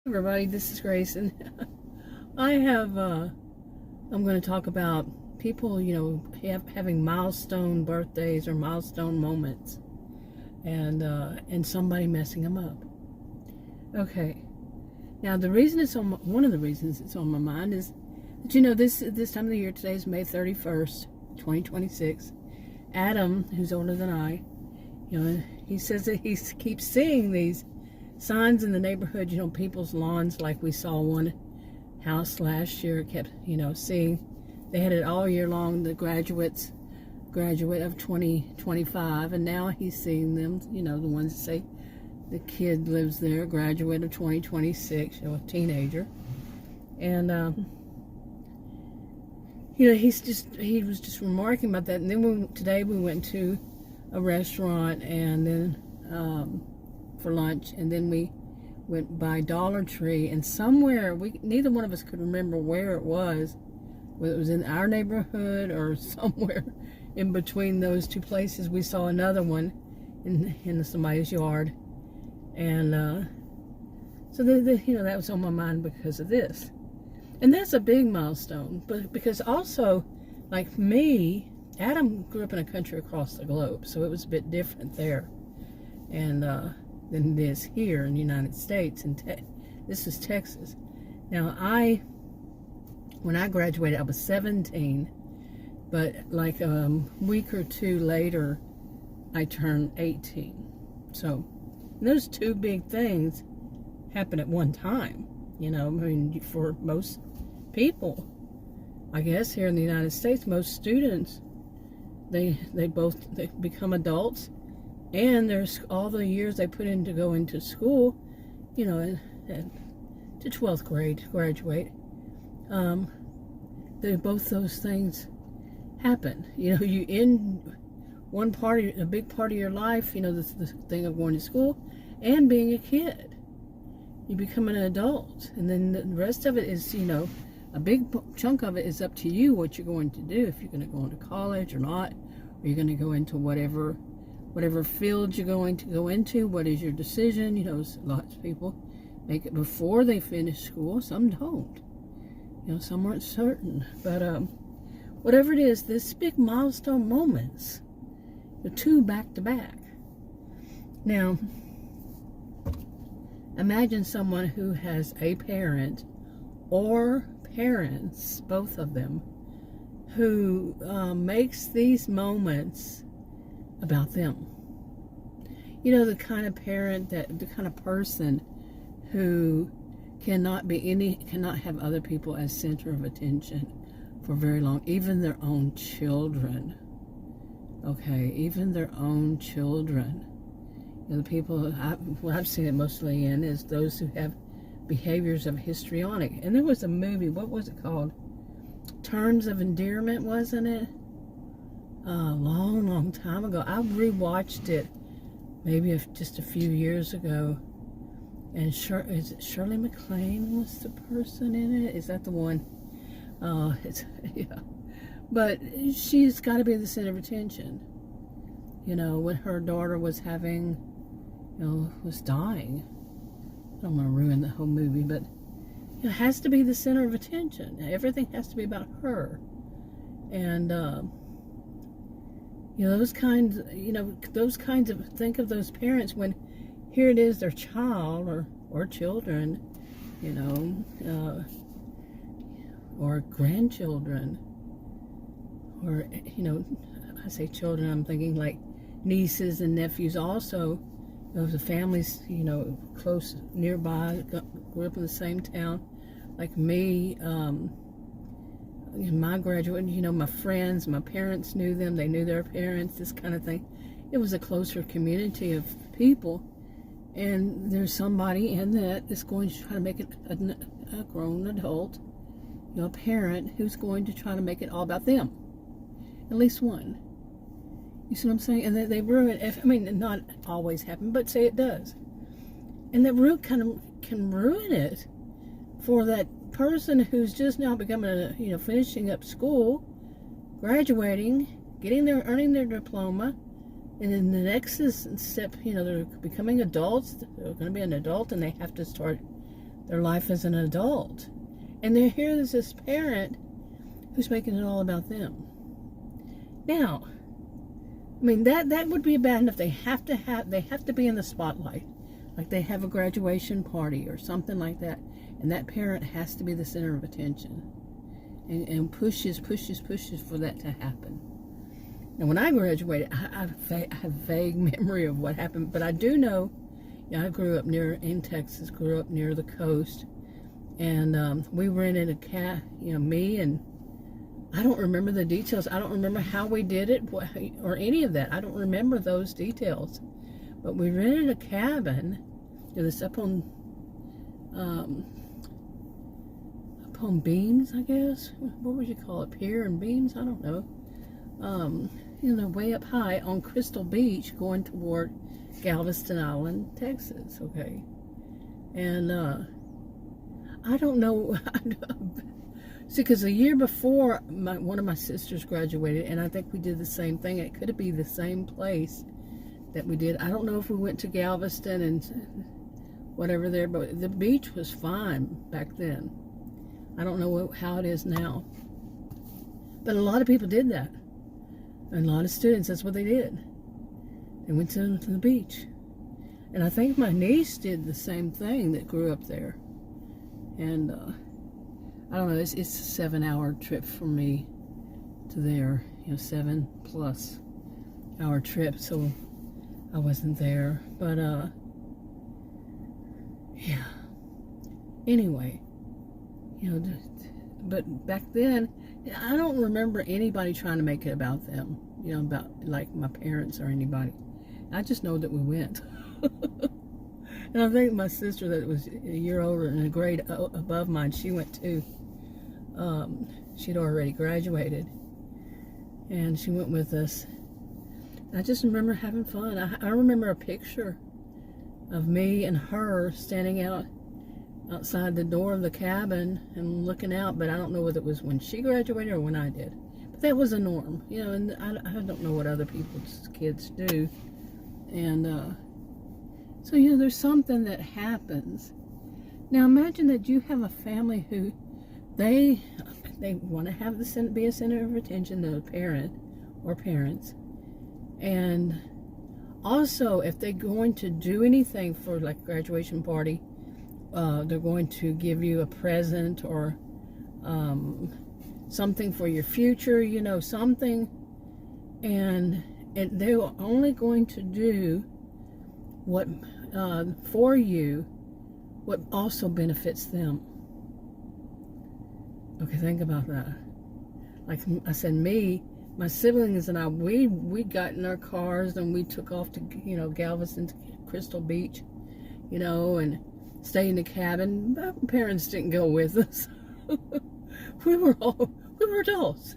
Everybody, this is Grace, and I'm going to talk about people, having milestone birthdays or milestone moments, and somebody messing them up. Okay, now one of the reasons it's on my mind is that, this time of the year, today is May 31st, 2026. Adam, who's older than I, he says that he keeps seeing these signs in the neighborhood, people's lawns, like we saw one house last year, kept, seeing, they had it all year long, the graduate of 2025, and now he's seeing them, the ones that say the kid lives there, graduate of 2026, a teenager, and, he was just remarking about that, and then today we went to a restaurant, and then, for lunch, and then we went by Dollar Tree, and somewhere neither one of us could remember where it was, whether it was in our neighborhood or somewhere in between those two places. We saw another one in somebody's yard, and so that was on my mind because of this, and that's a big milestone. But because also, like me, Adam grew up in a country across the globe, so it was a bit different there, and than it is here in the United States. And this is Texas. Now, when I graduated, I was 17, but like a week or two later, I turned 18. So those two big things happen at one time. For most people, I guess here in the United States, most students, they become adults. And there's all the years they put in to go into school, and to 12th grade, graduate. Both those things happen. You end a big part of your life, the thing of going to school and being a kid. You become an adult. And then the rest of it is, a big chunk of it is up to you what you're going to do, if you're going to go into college or not, or you're going to go into whatever field you're going to go into. What is your decision? Lots of people make it before they finish school. Some don't. Some aren't certain. But whatever it is, this big milestone moments, the two back to back. Now, imagine someone who has a parent or parents, both of them, who makes these moments about them. The kind of parent, the kind of person who cannot have other people as center of attention for very long, even their own children. Okay, even their own children. The people what I've seen it mostly in is those who have behaviors of histrionic. And there was a movie, what was it called? Terms of Endearment, wasn't it? A long time ago. I rewatched it maybe just a few years ago, and is it Shirley MacLaine was the person in it? Is that the one? Yeah. But she's got to be the center of attention. When her daughter was was dying. I don't want to ruin the whole movie, but it has to be the center of attention. Everything has to be about her, and those kinds of, think of those parents when here it is, their child or children, or grandchildren, or, I say children, I'm thinking like nieces and nephews also, the families, close, nearby, grew up in the same town, like me, my graduate, my friends, my parents knew them, they knew their parents, this kind of thing. It was a closer community of people, and there's somebody in that that's going to try to make it a grown adult, a parent who's going to try to make it all about them. At least one. You see what I'm saying? And they ruin it. Not always happen, but say it does. And that can ruin it for that person who's just now becoming finishing up school, graduating, earning their diploma, and then the next step, they're becoming adults. They're going to be an adult, and they have to start their life as an adult. And here's this parent who's making it all about them. Now, I mean, that would be bad enough. They have to be in the spotlight. Like they have a graduation party or something like that. And that parent has to be the center of attention. And pushes for that to happen. Now, when I graduated, I have vague memory of what happened. But I do know, I grew up in Texas, grew up near the coast. And we rented a me and I don't remember the details. I don't remember how we did it or any of that. I don't remember those details. But we rented a cabin. This up on beams, I guess. What would you call it? Pier and beams? I don't know. Way up high on Crystal Beach going toward Galveston Island, Texas. Okay. And I don't know. See, because the year before, one of my sisters graduated, and I think we did the same thing. It could be the same place that we did. I don't know if we went to Galveston and whatever there, but the beach was fine back then. I don't know how it is now. But a lot of people did that. And a lot of students, that's what they did. They went to the beach. And I think my niece did the same thing that grew up there. And I don't know, it's a 7-hour trip from me to there, 7+ hour trip, so I wasn't there, but yeah, anyway, but back then, I don't remember anybody trying to make it about them, about like my parents or anybody. I just know that we went. And I think my sister that was a year older and a grade above mine, she went too. She'd already graduated, and she went with us. I just remember having fun. I remember a picture of me and her standing outside the door of the cabin and looking out, but I don't know whether it was when she graduated or when I did. But that was a norm, and I don't know what other people's kids do. And so, there's something that happens. Now, imagine that you have a family who they want to be a center of attention to a parent or parents. And also, if they're going to do anything for like graduation party, they're going to give you a present or something for your future, something. And they're only going to do what for you, what also benefits them. Okay, think about that. Like I said, my siblings and I, we got in our cars and we took off to, Galveston to Crystal Beach, and stay in the cabin. My parents didn't go with us. we were adults.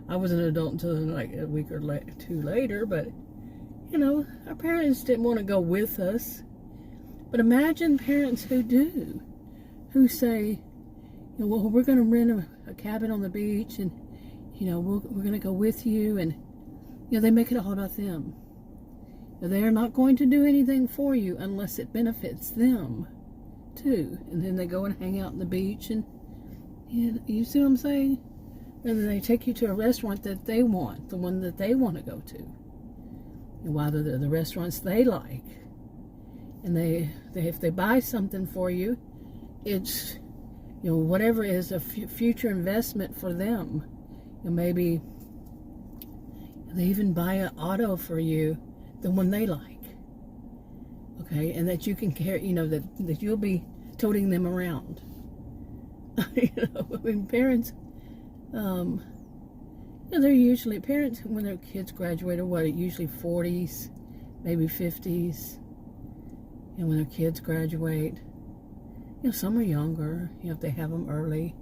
I was an adult until like a week or two later, but, our parents didn't want to go with us. But imagine parents who do, who say, well, we're going to rent a cabin on the beach, and we're going to go with you, and they make it all about them. They are not going to do anything for you unless it benefits them too. And then they go and hang out on the beach, and you see what I'm saying? And then they take you to a restaurant that they want, the one that they want to go to, and whether they're the restaurants they like. And they if they buy something for you, it's whatever is a future investment for them. Maybe they even buy an auto for you, the one they like. Okay, and that you can carry, that you'll be toting them around. Parents, they're usually, parents, when their kids graduate, are usually 40s, maybe 50s. And when their kids graduate, some are younger, if they have them early.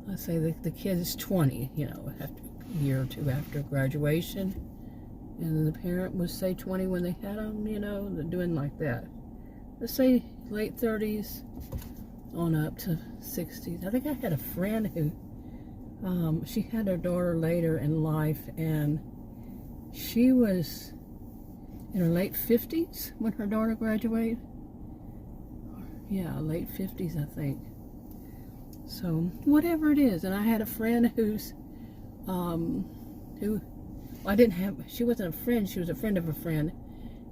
Let's say the kid is 20, after a year or two after graduation. And the parent was, say, 20 when they had them, they're doing like that. Let's say late 30s on up to 60s. I think I had a friend who, she had her daughter later in life, and she was in her late 50s when her daughter graduated. yeah, late 50s, I think. So whatever it is. And I had a friend who's who I didn't have, she wasn't a friend, she was a friend of a friend,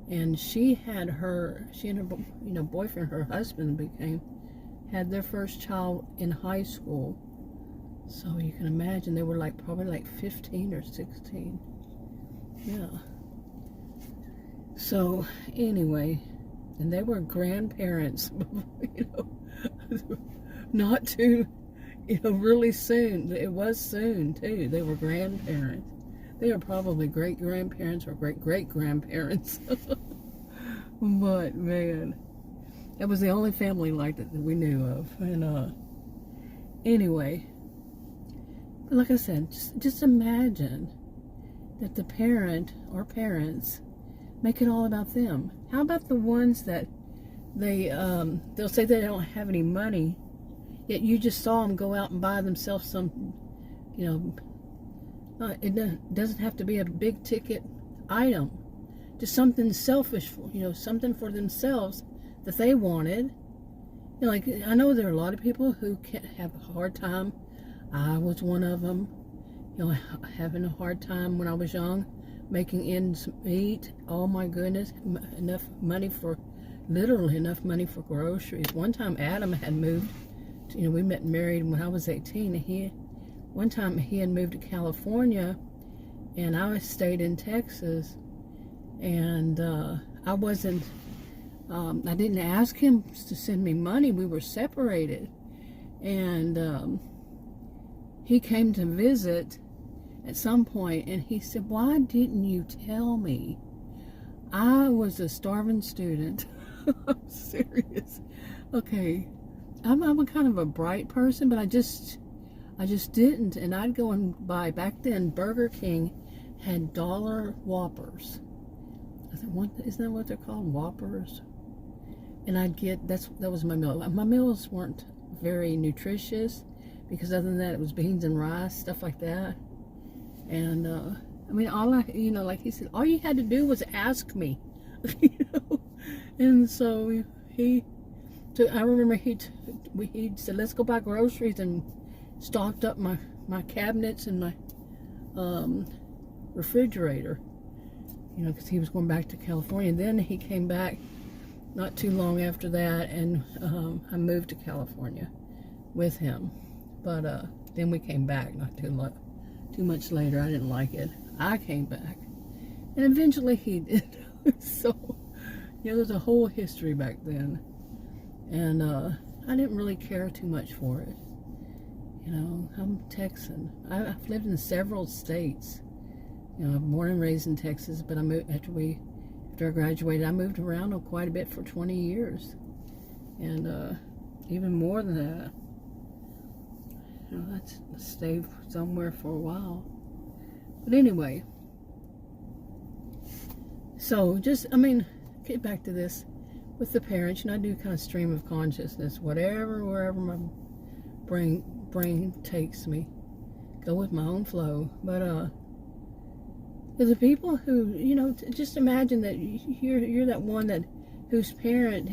and she and her boyfriend, her husband, had their first child in high school. So you can imagine they were probably like 15 or 16. Yeah. So anyway, and they were grandparents, not too, really soon. It was soon too. They were grandparents. They are probably great-grandparents or great-great-grandparents. But man, that was the only family like that we knew of. And anyway, but like I said, just imagine that the parent or parents make it all about them. How about the ones that they'll say they don't have any money, yet you just saw them go out and buy themselves some, it doesn't have to be a big ticket item, just something selfish, something for themselves that they wanted. Like, I know there are a lot of people who can't have a hard time. I was one of them, having a hard time when I was young, making ends meet. Oh my goodness, literally enough money for groceries. One time Adam had moved, we met and married when I was 18. One time he had moved to California, and I stayed in Texas, and I didn't ask him to send me money. We were separated, and he came to visit at some point, and he said, "Why didn't you tell me? I was a starving student." I'm serious. Okay, I'm a kind of a bright person, but I just didn't. And I'd go and buy, back then Burger King had dollar Whoppers. I said, isn't that what they're called, Whoppers? And I'd get, that was my meal. My meals weren't very nutritious, because other than that, it was beans and rice, stuff like that. And like he said, all you had to do was ask me. And so I remember he said, let's go buy groceries, and stocked up my cabinets and my refrigerator, because he was going back to California. And then he came back not too long after that, and I moved to California with him. But then we came back not too much later. I didn't like it. I came back, and eventually he did. So there's a whole history back then, and I didn't really care too much for it. I'm Texan. I've lived in several states. I'm born and raised in Texas, but I moved after I graduated. I moved around quite a bit for 20 years, and even more than that. I stayed somewhere for a while. But anyway, so get back to this with the parents. I do kind of stream of consciousness, wherever my brain takes me, go with my own flow. But the people who, just imagine that you're that one whose parent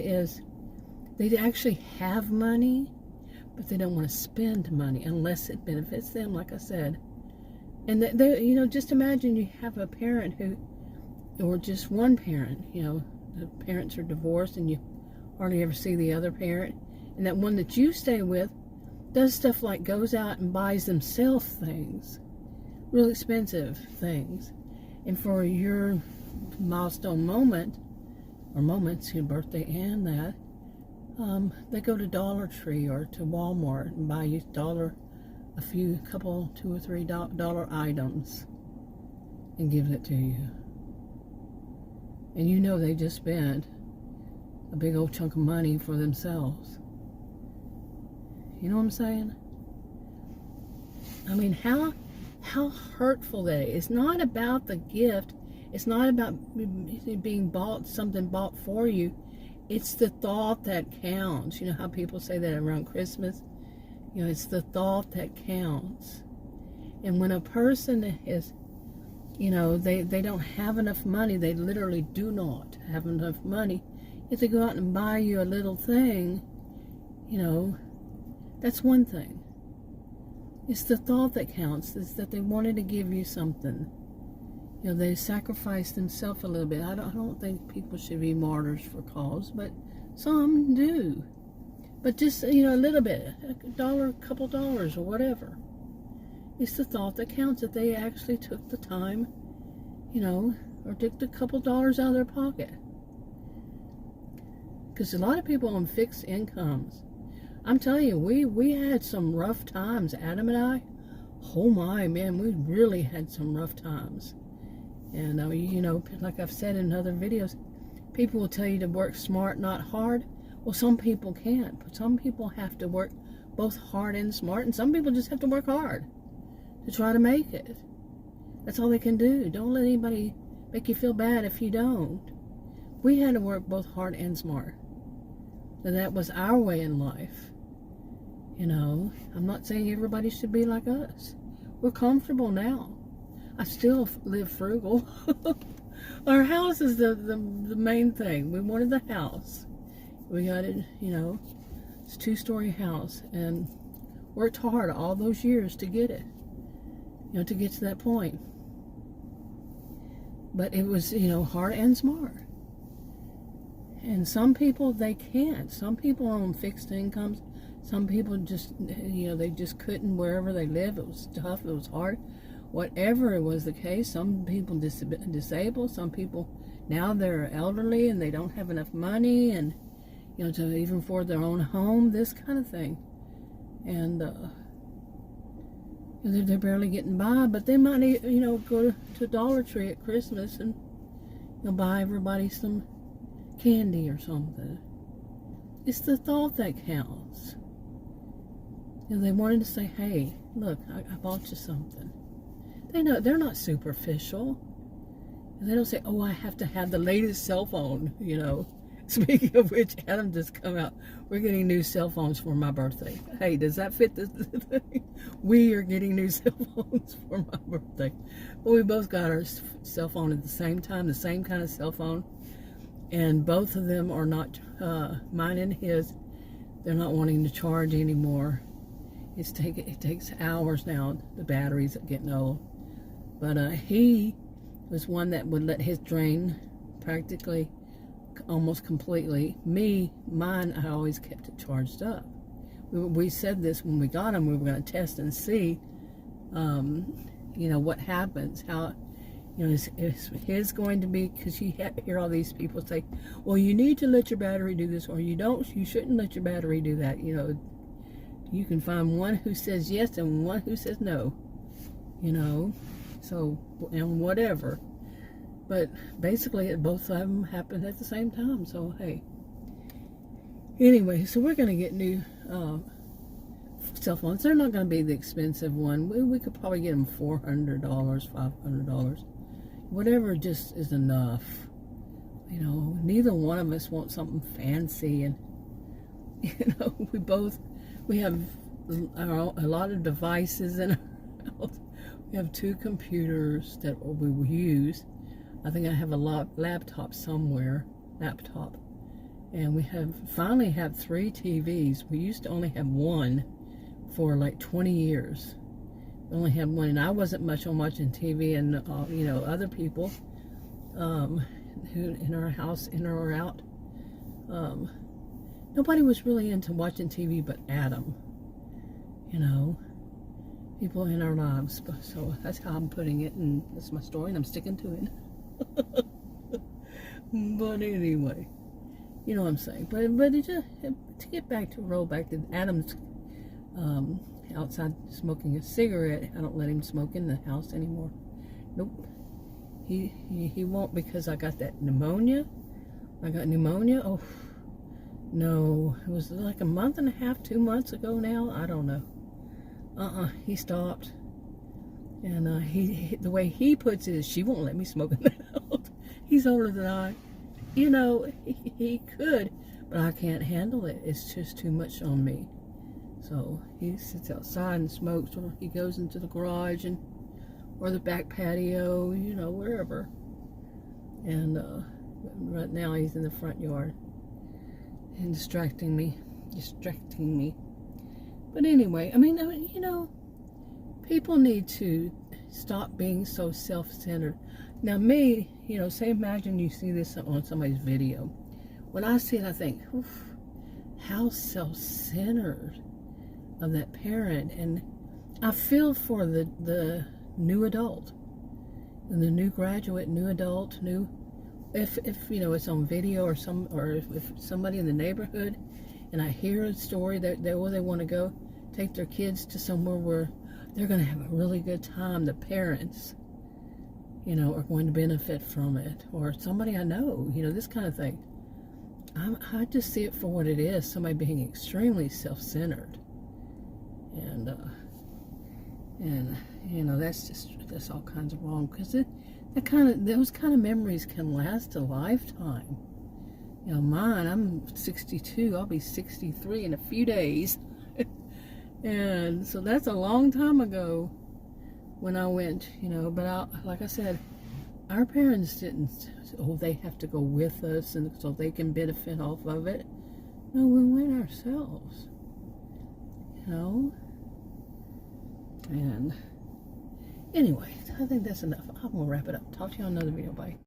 they actually have money, but they don't want to spend money unless it benefits them, like I said. And they just imagine you have a parent or just one parent, the parents are divorced and you hardly ever see the other parent, and that one that you stay with does stuff like goes out and buys themselves things, real expensive things, and for your milestone moment, or moments, your birthday and that, they go to Dollar Tree or to Walmart and buy you $2 or $3 items and give it to you. And they just spent a big old chunk of money for themselves. You know what I'm saying? How hurtful that is. It's not about the gift. It's not about being something bought for you. It's the thought that counts. You know how people say that around Christmas? It's the thought that counts. And when a person is, they don't have enough money, they literally do not have enough money. If they go out and buy you a little thing, you know, that's one thing. It's the thought that counts. It's that they wanted to give you something. You know, they sacrificed themselves a little bit. I don't think people should be martyrs for cause, but some do. But just, you know, a little bit, a couple dollars or whatever. It's the thought that counts, that they actually took the time, you know, or took a couple dollars out of their pocket. Because a lot of people on fixed incomes, I'm telling you, we had some rough times, Adam and I. Oh my, man, we really had some rough times. And, you know, like I've said in other videos, people will tell you to work smart, not hard. Well, some people can't. But some people have to work both hard and smart, and some people just have to work hard to try to make it. That's all they can do. Don't let anybody make you feel bad if you don't. We had to work both hard and smart. And that was our way in life. You know, I'm not saying everybody should be like us. We're comfortable now. I still live frugal. Our house is the main thing. We wanted the house. We got it, you know, it's a 2-story house, and worked hard all those years to get it, you know, to get to that point. But it was, you know, hard and smart. And some people, they can't. Some people are on fixed incomes. Some people just, you know, they just couldn't wherever they live. It was tough. It was hard. Whatever it was the case, some people disabled. Some people, now they're elderly and they don't have enough money, and, you know, to even afford their own home, this kind of thing. And they're barely getting by, but they might, you know, go to Dollar Tree at Christmas and, you know, buy everybody some candy or something. It's the thought that counts. You know, they wanted to say, hey, look, I bought you something. They know they're not superficial. And they don't say, oh, I have to have the latest cell phone, you know. Speaking of which, Adam just come out. We're getting new cell phones for my birthday. Hey, does that fit this thing? We are getting new cell phones for my birthday. Well, we both got our cell phone at the same time, the same kind of cell phone. And both of them are not, mine and his, they're not wanting to charge anymore. It takes hours now. The batteries are getting old. But he was one that would let his drain practically almost completely. Mine, I always kept it charged up. We said this when we got him. We were going to test and see, you know, what happens. How, you know, is his going to be, because you hear all these people say, well, you need to let your battery do this, or you shouldn't let your battery do that. You know, you can find one who says yes and one who says no, you know, so, and whatever. But basically, both of them happened at the same time. So, hey. Anyway, so we're going to get new cell phones. They're not going to be the expensive one. We could probably get them $400, $500. Whatever just is enough. You know, neither one of us want something fancy. And, you know, we have a lot of devices in our house. We have 2 computers that we will use. I think I have a laptop somewhere, and we finally have 3 TVs. We used to only have 1 for like 20 years. We only had 1, and I wasn't much on watching TV, and you know, other people who in our house, in or out, nobody was really into watching TV but Adam. You know, people in our lives. So that's how I'm putting it, and that's my story, and I'm sticking to it. But anyway, you know what I'm saying. But it just, to roll back to Adam's outside smoking a cigarette. I don't let him smoke in the house anymore. Nope. He won't, because I got that pneumonia. I got pneumonia. Oh no, it was like a month and a half, 2 months ago now. I don't know. He stopped. And the way he puts it is, she won't let me smoke in the house. He's older than I. You know, he could, but I can't handle it. It's just too much on me. So he sits outside and smokes, or he goes into the garage or the back patio, you know, wherever. And right now he's in the front yard and distracting me. distracting me. But anyway, I mean, you know, people need to stop being so self-centered. Now, me, you know, say, imagine you see this on somebody's video. When I see it, I think, oof, how self-centered of that parent. And I feel for the new adult, and the new graduate, new adult, if you know, it's on video or if somebody in the neighborhood, and I hear a story that they want to go take their kids to somewhere where they're going to have a really good time. The parents, you know, are going to benefit from it, or somebody I know, you know, this kind of thing. I just see it for what it is, somebody being extremely self-centered. And you know, that's all kinds of wrong, because those kind of memories can last a lifetime. You know, mine, I'm 62, I'll be 63 in a few days. And so that's a long time ago when I went, you know, but like I said, our parents didn't, they have to go with us and so they can benefit off of it. No, we went ourselves, you know. And anyway, I think that's enough. I'm going to wrap it up. Talk to you on another video. Bye.